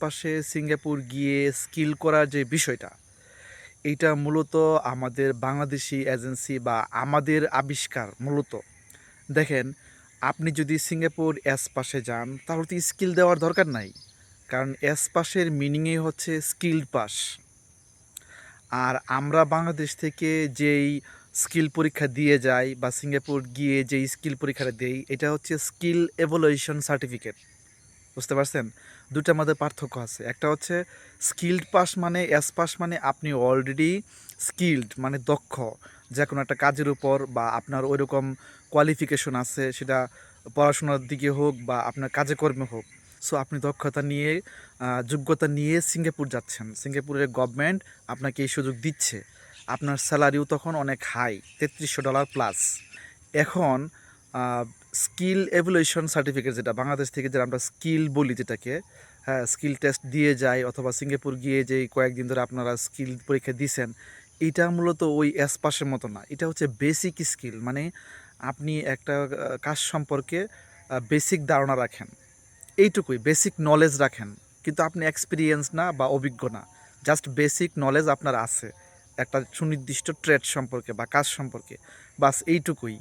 পাশে সিঙ্গাপুর গিয়ে স্কিল করার যে বিষয়টা, এইটা মূলত আমাদের বাংলাদেশি এজেন্সি বা আমাদের আবিষ্কার মূলত। দেখেন, আপনি যদি সিঙ্গাপুর পাশে যান তাহলে তো স্কিল দেওয়ার দরকার নাই, কারণ পাসের মিনিংই হচ্ছে স্কিল্ড পাস। আর আমরা বাংলাদেশ থেকে যেই স্কিল পরীক্ষা দিয়ে যাই বা সিঙ্গাপুর গিয়ে যেই স্কিল পরীক্ষাটা দেই, এটা হচ্ছে স্কিল এভ্যালুয়েশন সার্টিফিকেট। বুঝতে পারছেন? দুটার মধ্যে পার্থক্য আছে। একটা হচ্ছে স্কিল্ড পাস, মানে পাস মানে আপনি অলরেডি স্কিল্ড মানে দক্ষ যে কোনো একটা কাজের উপর, বা আপনার ওইরকম কোয়ালিফিকেশন আছে, সেটা পড়াশোনার দিকে হোক বা আপনার কাজে কর্মে হোক। সো আপনি দক্ষতা নিয়ে যোগ্যতা নিয়ে সিঙ্গাপুর যাচ্ছেন, সিঙ্গাপুরের গভর্নমেন্ট আপনাকে এই সুযোগ দিচ্ছে। আপনার স্যালারিও তখন অনেক হাই, $3300 প্লাস। এখন স্কিল এভ্যালুয়েশন সার্টিফিকেট, যেটা বাংলাদেশ থেকে যেটা আমরা স্কিল বলি যেটাকে, হ্যাঁ, স্কিল টেস্ট দিয়ে যায় অথবা সিঙ্গাপুর গিয়ে যেই কয়েকদিন ধরে আপনারা স্কিল পরীক্ষা দিছেন, এটা মূলত ওই পাসের মতো না। এটা হচ্ছে বেসিক স্কিল, মানে আপনি একটা কাজ সম্পর্কে বেসিক ধারণা রাখেন, এইটুকুই, বেসিক নলেজ রাখেন। কিন্তু আপনি এক্সপিরিয়েন্স না বা অভিজ্ঞ না, জাস্ট বেসিক নলেজ আপনার আছে একটা সুনির্দিষ্ট ট্রেড সম্পর্কে বা কাজ সম্পর্কে, বাস এইটুকুই।